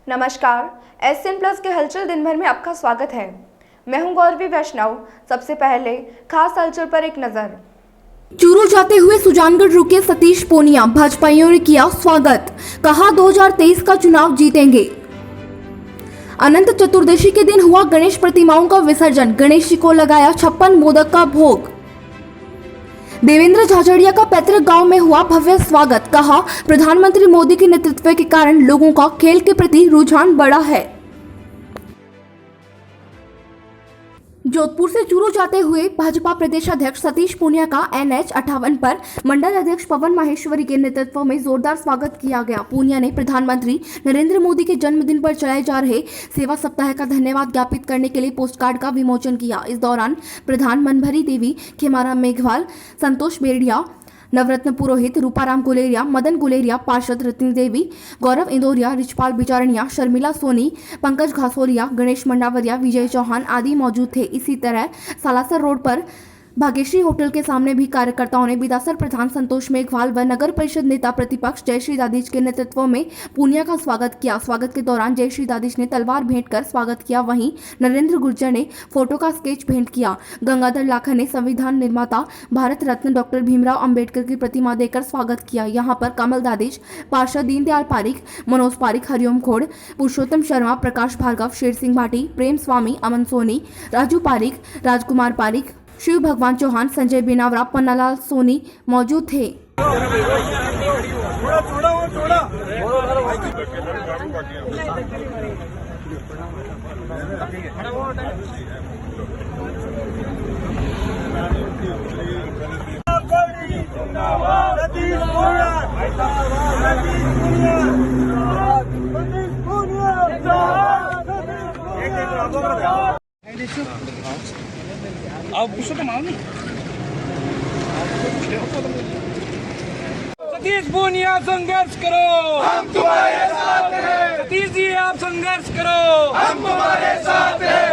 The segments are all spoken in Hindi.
नमस्कार। एसएन प्लस के हलचल दिन भर में आपका स्वागत है। मैं हूं गौरवी वैष्णव। सबसे पहले खास हलचल पर एक नजर। चूरू जाते हुए सुजानगढ़ रुके सतीश पूनिया, भाजपाइयों ने किया स्वागत, कहा 2023 का चुनाव जीतेंगे। अनंत चतुर्दशी के दिन हुआ गणेश प्रतिमाओं का विसर्जन, गणेश जी को लगाया 56 मोदक का भोग। देवेंद्र झाझड़िया का पैतृक गांव में हुआ भव्य स्वागत, कहा प्रधानमंत्री मोदी के नेतृत्व के कारण लोगों का खेल के प्रति रुझान बढ़ा है। जोधपुर से चूरू जाते हुए भाजपा प्रदेश अध्यक्ष सतीश पूनिया का NH 58 पर मंडल अध्यक्ष पवन माहेश्वरी के नेतृत्व में जोरदार स्वागत किया गया। पूनिया ने प्रधानमंत्री नरेंद्र मोदी के जन्मदिन पर चलाए जा रहे सेवा सप्ताह का धन्यवाद ज्ञापित करने के लिए पोस्टकार्ड का विमोचन किया। इस दौरान प्रधान मनभरी देवी, खेमाराम मेघवाल, संतोष बेड़िया, नवरत्न पुरोहित, रूपाराम गुलेरिया, मदन गुलेरिया, पार्षद रत्नी देवी, गौरव इंदौरिया, रिचपाल बिचारणिया, शर्मिला सोनी, पंकज घासोरिया, गणेश मंडावरिया, विजय चौहान आदि मौजूद थे। इसी तरह सालासर रोड पर भाग्यश्री होटल के सामने भी कार्यकर्ताओं ने बिदासर प्रधान संतोष मेघवाल व नगर परिषद नेता प्रतिपक्ष जयश्री दादिश के नेतृत्व में पूनिया का स्वागत किया। स्वागत के दौरान जयश्री दादिश ने तलवार भेंट कर स्वागत किया। वहीं नरेंद्र गुर्जर ने फोटो का स्केच भेंट किया। गंगाधर लाखा ने संविधान निर्माता भारत रत्न डॉक्टर भीमराव अंबेडकर की प्रतिमा देकर स्वागत किया। यहाँ पर कमल दादिश, पार्षद दीनदयाल पारिक, मनोज पारिक, हरिओम खोड़, पुरुषोत्तम शर्मा, प्रकाश भार्गव, शेर सिंह भाटी, प्रेम स्वामी, अमन सोनी, राजू पारिक, राजकुमार पारिक, शिव भगवान चौहान, संजय बिनावरा, पन्नालाल सोनी मौजूद थे। आप पूछो तो मालूम नहीं। सतीश पूनिया संघर्ष करो, हम तुम्हारे साथ हैं। सतीश जी आप संघर्ष करो, हम तुम्हारे साथ हैं।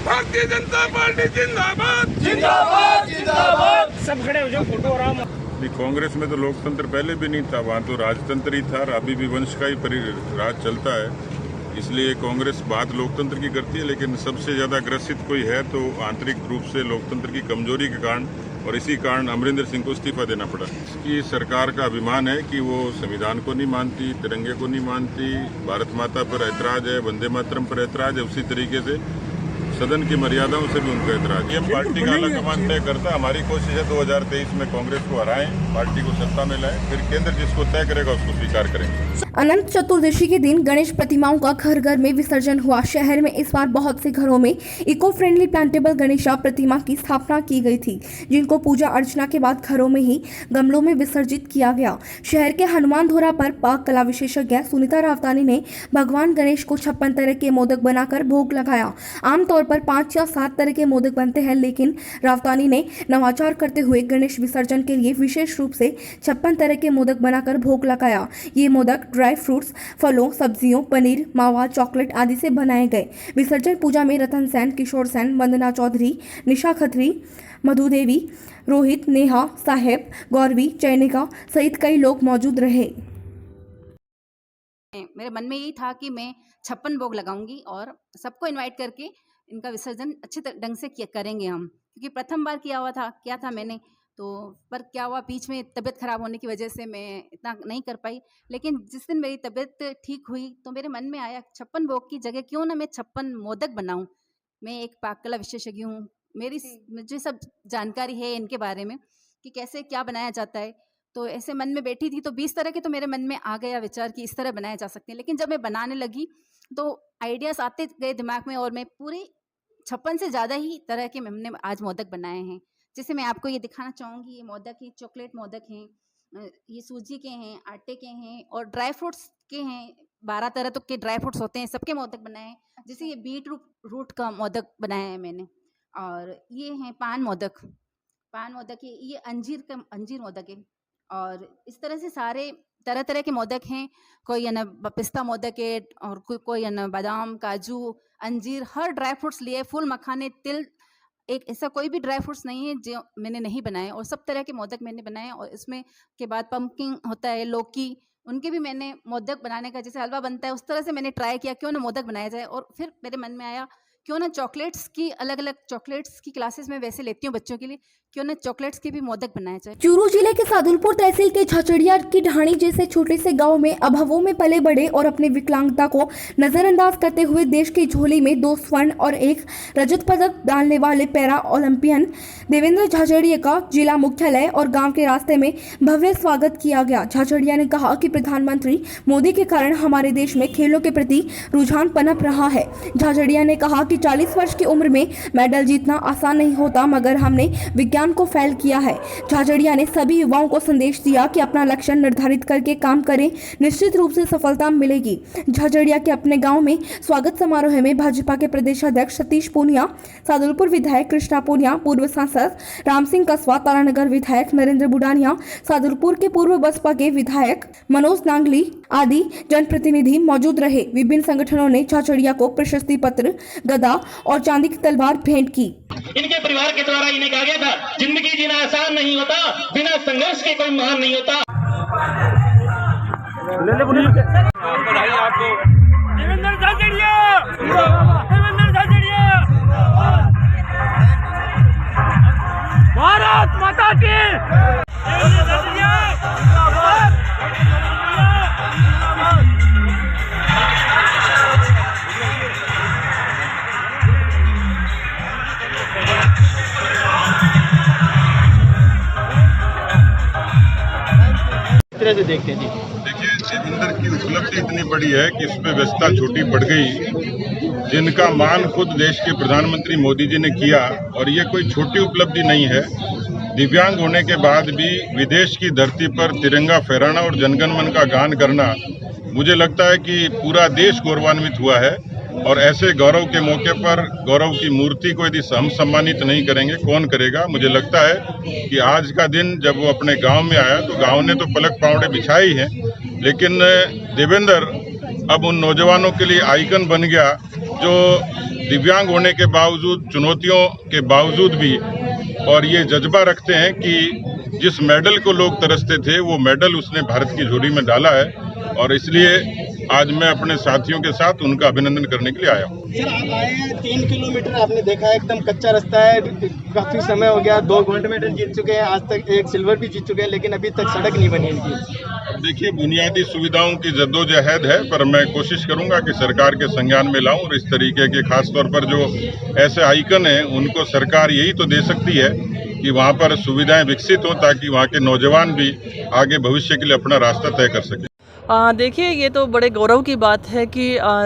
भारतीय जनता पार्टी जिंदाबाद, जिंदाबाद, जिंदाबाद। सब खड़े हो जाओ, फोटो आराम। कांग्रेस में तो लोकतंत्र पहले भी नहीं था, वहाँ तो राजतंत्र ही था और अभी भी वंश का ही राज चलता है। इसलिए कांग्रेस बात लोकतंत्र की करती है, लेकिन सबसे ज़्यादा ग्रसित कोई है तो आंतरिक रूप से लोकतंत्र की कमजोरी के कारण, और इसी कारण अमरिंदर सिंह को इस्तीफा देना पड़ा। इसकी सरकार का अभिमान है कि वो संविधान को नहीं मानती, तिरंगे को नहीं मानती, भारत माता पर ऐतराज है, वंदे मातरम पर ऐतराज है। उसी तरीके से सदन की मर्यादाओं से भी उनका ऐतराज। ये पार्टी का अलग कमान तय करता है। हमारी कोशिश है 2023 में कांग्रेस को हराएं, पार्टी को सत्ता में लाएं, फिर केंद्र जिसको तय करेगा उसको स्वीकार करेंगे। अनंत चतुर्दशी के दिन गणेश प्रतिमाओं का घर घर में विसर्जन हुआ। शहर में इस बार बहुत से घरों में इको फ्रेंडली प्लांटेबल गणेशा प्रतिमा की स्थापना की गई थी, जिनको पूजा अर्चना के बाद घरों में ही गमलों में विसर्जित किया गया। शहर के हनुमान धोरा पर पाक कला विशेषज्ञ सुनीता रावतानी ने भगवान गणेश को 56 तरह के मोदक बनाकर भोग लगाया। आमतौर पर 5 या 7 तरह के मोदक बनते हैं, लेकिन रावतानी ने नवाचार करते हुए गणेश विसर्जन के लिए विशेष रूप से 56 तरह के मोदक बनाकर भोग लगाया। ये मोदक ड्राई फ्रूट्स, फलों, सब्जियों, पनीर, मावा, चॉकलेट आदि से बनाए गए। विसर्जन पूजा में रतन सेन, किशोर सेन, वंदना चौधरी, निशा खत्री, मधु देवी, रोहित, नेहा, साहेब, गौरवी, चैनिका सहित कई लोग मौजूद रहे। मेरे मन में यही था कि मैं 56 भोग लगाऊंगी और सबको इनवाइट करके इनका विसर्जन अच्छे ढंग से करेंगे हम, क्योंकि प्रथम बार किया था मैंने तो, पर क्या हुआ बीच में तबीयत खराब होने की वजह से मैं इतना नहीं कर पाई। लेकिन जिस दिन मेरी तबीयत ठीक हुई तो मेरे मन में आया 56 भोग की जगह क्यों ना मैं 56 मोदक बनाऊं। मैं एक पाक कला विशेषज्ञ हूँ, मुझे सब जानकारी है इनके बारे में कि कैसे क्या बनाया जाता है। तो ऐसे मन में बैठी थी तो 20 तरह के तो मेरे मन में आ गया विचार कि इस तरह बनाए जा सकते हैं। लेकिन जब मैं बनाने लगी तो आइडियाज़ आते गए दिमाग में और मैं पूरे 56 से ज़्यादा ही तरह के हमने आज मोदक बनाए हैं। जैसे मैं आपको ये दिखाना चाहूँगी, ये मोदक है, चॉकलेट मोदक हैं, ये सूजी के हैं, आटे के हैं और ड्राई फ्रूट्स के हैं। 12 तरह तक के ड्राई फ्रूट्स होते हैं, सबके मोदक बनाए हैं। जैसे ये बीट रूट का मोदक बनाया है मैंने, और ये हैं पान मोदक है, ये अंजीर मोदक है। और इस तरह से सारे तरह तरह के मोदक हैं। कोई है ना पिस्ता मोदक है और कोई है ना बादाम, काजू, अंजीर, हर ड्राई फ्रूट्स लिए, फूल मखाने, तिल, एक ऐसा कोई भी ड्राई फ्रूट्स नहीं है जो मैंने नहीं बनाए, और सब तरह के मोदक मैंने बनाए। और इसमें के बाद पम्पकिन होता है, लौकी, उनके भी मैंने मोदक बनाने का, जैसे हलवा बनता है उस तरह से मैंने ट्राई किया, क्यों ना मोदक बनाया जाए। और फिर मेरे मन में आया क्यों ना चॉकलेट्स की, अलग अलग चॉकलेट्स की क्लासेस में वैसे लेती हूँ बच्चों के लिए, क्यों ना चॉकलेट्स के भी मोदक बनाया जाए। चूरू जिले के सादुलपुर तहसील के झचड़िया की ढाणी जैसे छोटे से गांव में अभावों में पले बड़े और अपने विकलांगता को नजरअंदाज करते हुए देश की झोली में 2 स्वर्ण और 1 रजत पदक डालने वाले पैरा ओलंपियन देवेंद्र झाझड़िया का जिला मुख्यालय और गांव के रास्ते में भव्य स्वागत किया गया। झाझड़िया ने कहा कि प्रधानमंत्री मोदी के कारण हमारे देश में खेलों के प्रति रुझान पनप रहा है। झाझड़िया ने कहा कि 40 वर्ष की उम्र में मेडल जीतना आसान नहीं होता, मगर हमने विज्ञान को फैल किया है। झाझड़िया ने सभी युवाओं को संदेश दिया कि अपना लक्ष्य निर्धारित करके काम करें, निश्चित रूप से सफलता मिलेगी। झाझड़िया के अपने गांव में स्वागत समारोह में भाजपा के प्रदेशाध्यक्ष सतीश पूनिया, सादुलपुर विधायक कृष्णा पूनिया, पूर्व सांसद राम सिंह कस्वा, तारानगर विधायक नरेंद्र बुडानिया, सादुलपुर के पूर्व बसपा के विधायक मनोज नांगली आदि जनप्रतिनिधि मौजूद रहे। विभिन्न संगठनों ने झाझड़िया को प्रशस्ति पत्र, गदा और चांदी की तलवार भेंट की। इनके परिवार के द्वारा इन्हें कहा गया था, जिंदगी जीना आसान नहीं होता, बिना संघर्ष के कोई महान नहीं होता। बधाई आपको। देवेंद्र झाझड़िया, देवेंद्र झाझड़िया, भारत माता की। देवेंद्र झाझड़िया, जिंदाबाद। से देखते हैं जी। देखिए, देवेंद्र की उपलब्धि इतनी बड़ी है कि इस पे व्यस्तता छोटी पड़ गई, जिनका मान खुद देश के प्रधानमंत्री मोदी जी ने किया। और ये कोई छोटी उपलब्धि नहीं है। दिव्यांग होने के बाद भी विदेश की धरती पर तिरंगा फहराना और जनगण मन का गान करना, मुझे लगता है कि पूरा देश गौरवान्वित हुआ है। और ऐसे गौरव के मौके पर गौरव की मूर्ति को यदि हम सम्मानित नहीं करेंगे, कौन करेगा। मुझे लगता है कि आज का दिन जब वो अपने गांव में आया तो गांव ने तो पलक पावड़े बिछाए ही हैं, लेकिन देवेंद्र अब उन नौजवानों के लिए आइकन बन गया जो दिव्यांग होने के बावजूद, चुनौतियों के बावजूद भी और ये जज्बा रखते हैं कि जिस मेडल को लोग तरसते थे वो मेडल उसने भारत की झोली में डाला है। और इसलिए आज मैं अपने साथियों के साथ उनका अभिनंदन करने के लिए आया हूँ। सर, आप आए हैं 3 किलोमीटर, आपने देखा है एकदम कच्चा रास्ता है, काफी समय हो गया, 2 गोल्ड मेडल जीत चुके हैं, आज तक 1 सिल्वर भी जीत चुके हैं, लेकिन अभी तक सड़क नहीं बनी इनकी। अब देखिए, बुनियादी सुविधाओं की जद्दोजहद है, पर मैं कोशिश करूंगा कि सरकार के संज्ञान में लाऊं। और इस तरीके के खासतौर पर जो ऐसे आइकन हैं उनको सरकार यही तो दे सकती है कि वहाँ पर सुविधाएं विकसित हो, ताकि वहाँ के नौजवान भी आगे भविष्य के लिए अपना रास्ता तय कर सकें। देखिए, ये तो बड़े गौरव की बात है कि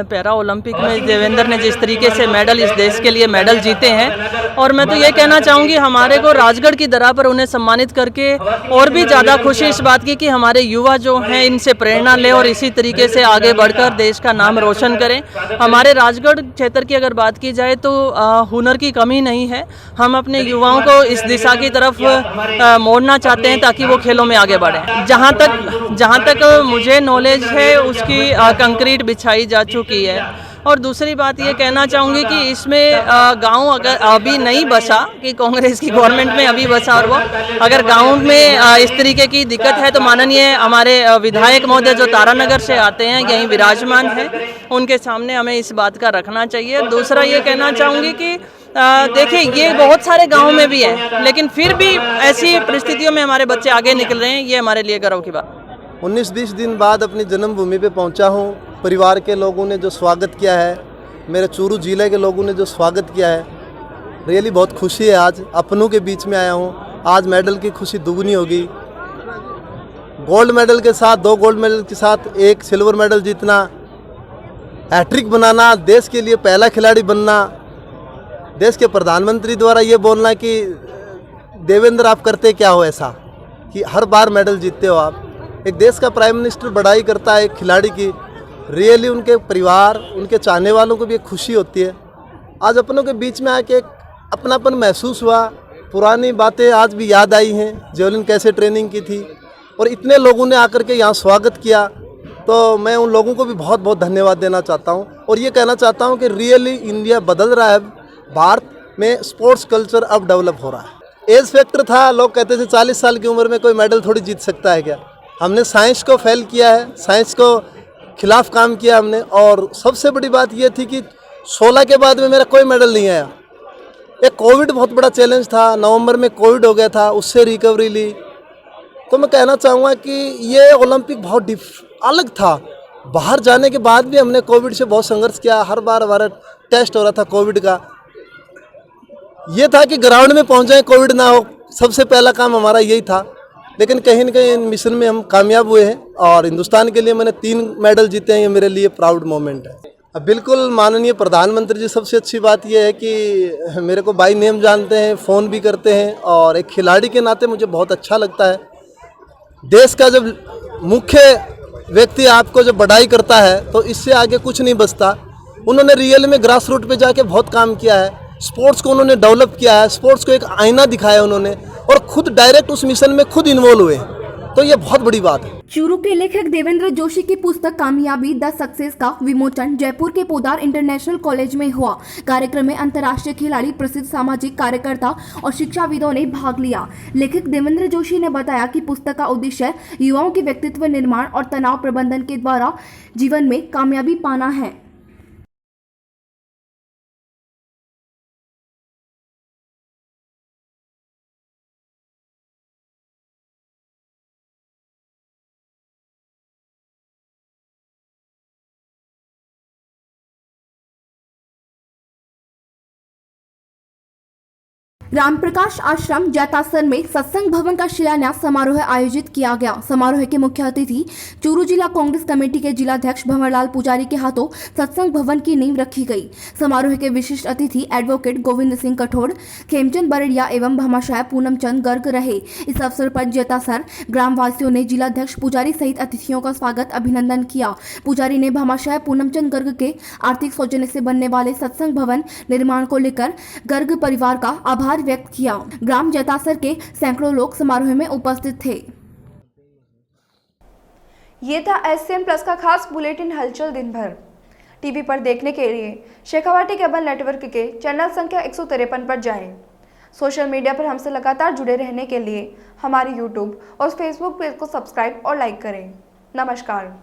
पैरा ओलंपिक में देवेंद्र ने जिस तरीके से मेडल, इस देश के लिए मेडल जीते हैं। और मैं तो ये कहना चाहूँगी, हमारे को राजगढ़ की दरा पर उन्हें सम्मानित करके और भी ज़्यादा खुशी इस बात की कि हमारे युवा जो हैं इनसे प्रेरणा लें और इसी तरीके से आगे बढ़कर देश का नाम रोशन करें। हमारे राजगढ़ क्षेत्र की अगर बात की जाए तो हुनर की कमी नहीं है। हम अपने युवाओं को इस दिशा की तरफ मोड़ना चाहते हैं ताकि वो खेलों में आगे बढ़ें। जहाँ तक मुझे नॉलेज है उसकी कंक्रीट बिछाई जा चुकी है। और दूसरी बात ये कहना चाहूँगी कि इसमें गांव अगर अभी नहीं बसा, कि कांग्रेस की गवर्नमेंट में अभी बसा, और वो अगर गांव में इस तरीके की दिक्कत है तो माननीय हमारे विधायक महोदय जो तारानगर से आते हैं, यहीं विराजमान है, उनके सामने हमें इस बात का रखना चाहिए। दूसरा ये कहना चाहूँगी कि देखिए, ये बहुत सारे गाँव में भी है, लेकिन फिर भी ऐसी परिस्थितियों में हमारे बच्चे आगे निकल रहे हैं, ये हमारे लिए गर्व की बात। 19-20 दिन बाद अपनी जन्मभूमि पे पहुंचा हूं। परिवार के लोगों ने जो स्वागत किया है, मेरे चूरू जिले के लोगों ने जो स्वागत किया है, रियली बहुत खुशी है। आज अपनों के बीच में आया हूं। आज मेडल की खुशी दुगनी होगी। गोल्ड मेडल के साथ, 2 गोल्ड मेडल के साथ 1 सिल्वर मेडल जीतना, हैट्रिक बनाना, देश के लिए पहला खिलाड़ी बनना, देश के प्रधानमंत्री द्वारा ये बोलना कि देवेंद्र आप करते क्या हो ऐसा कि हर बार मेडल जीतते हो आप। एक देश का प्राइम मिनिस्टर बड़ाई करता है एक खिलाड़ी की, रियली उनके परिवार, उनके चाहने वालों को भी एक खुशी होती है। आज अपनों के बीच में आके एक अपनापन महसूस हुआ। पुरानी बातें आज भी याद आई हैं, जेवलिन कैसे ट्रेनिंग की थी, और इतने लोगों ने आकर के यहाँ स्वागत किया। तो मैं उन लोगों को भी बहुत बहुत धन्यवाद देना चाहता हूँ। और ये कहना चाहता हूँ कि रियली इंडिया बदल रहा है। भारत में स्पोर्ट्स कल्चर अब डेवलप हो रहा है। एज फैक्टर था, लोग कहते थे 40 साल की उम्र में कोई मेडल थोड़ी जीत सकता है क्या। हमने साइंस को फेल किया है, साइंस को खिलाफ काम किया हमने। और सबसे बड़ी बात ये थी कि 16 के बाद में मेरा कोई मेडल नहीं आया। एक कोविड बहुत बड़ा चैलेंज था, नवंबर में कोविड हो गया था, उससे रिकवरी ली। तो मैं कहना चाहूँगा कि ये ओलंपिक बहुत अलग था। बाहर जाने के बाद भी हमने कोविड से बहुत संघर्ष किया, हर बार हमारा टेस्ट हो रहा था कोविड का। ये था कि ग्राउंड में पहुँच जाए, कोविड ना हो, सबसे पहला काम हमारा यही था। लेकिन कहीं न कहीं मिशन में हम कामयाब हुए हैं और हिंदुस्तान के लिए मैंने 3 मेडल जीते हैं। ये मेरे लिए प्राउड मोमेंट है। बिल्कुल माननीय प्रधानमंत्री जी, सबसे अच्छी बात यह है कि मेरे को बाय नेम जानते हैं, फ़ोन भी करते हैं और एक खिलाड़ी के नाते मुझे बहुत अच्छा लगता है। देश का जब मुख्य व्यक्ति आपको जब बड़ाई करता है तो इससे आगे कुछ नहीं बचता। उन्होंने रियल में ग्रास रूट पे जाके बहुत काम किया है, स्पोर्ट्स को उन्होंने डेवलप किया है, स्पोर्ट्स को एक आईना दिखाया उन्होंने और खुद डायरेक्ट उस मिशन में खुद इन्वॉल्व हुए, तो ये बहुत बड़ी बात है। चूरू के लेखक देवेंद्र जोशी की पुस्तक कामयाबी द सक्सेस का विमोचन जयपुर के पोदार इंटरनेशनल कॉलेज में हुआ। कार्यक्रम में अंतर्राष्ट्रीय खिलाड़ी, प्रसिद्ध सामाजिक कार्यकर्ता और शिक्षाविदों ने भाग लिया। लेखक देवेंद्र जोशी ने बताया कि पुस्तक का उद्देश्य युवाओं के व्यक्तित्व निर्माण और तनाव प्रबंधन के द्वारा जीवन में कामयाबी पाना है। रामप्रकाश आश्रम जैतासर में सत्संग भवन का शिलान्यास समारोह आयोजित किया गया। समारोह के मुख्य अतिथि चूरू जिला कांग्रेस कमेटी के जिलाध्यक्ष भंवरलाल पुजारी के हाथों सत्संग भवन की नींव रखी गई। समारोह के विशिष्ट अतिथि एडवोकेट गोविंद सिंह कठोर, खेमचंद बरड़िया एवं भामाशाह पूनम चंद गर्ग रहे। इस अवसर पर जैतासर ग्रामवासियों ने जिलाध्यक्ष पुजारी सहित अतिथियों का स्वागत अभिनंदन किया। पुजारी ने भामाशाह पूनम चंद गर्ग के आर्थिक सौजन्य से बनने वाले सत्संग भवन निर्माण को लेकर गर्ग परिवार का आभार व्यक्त किया। ग्राम जैतासर के सैकड़ों लोग समारोह में उपस्थित थे। ये था एससीएम प्लस का खास बुलेटिन हलचल दिन भर। टीवी पर देखने के लिए शेखावाटी केबल नेटवर्क के चैनल संख्या 153 पर जाएं। सोशल मीडिया पर हमसे लगातार जुड़े रहने के लिए हमारे यूट्यूब और फेसबुक पेज को सब्सक्राइब और लाइक करें। नमस्कार।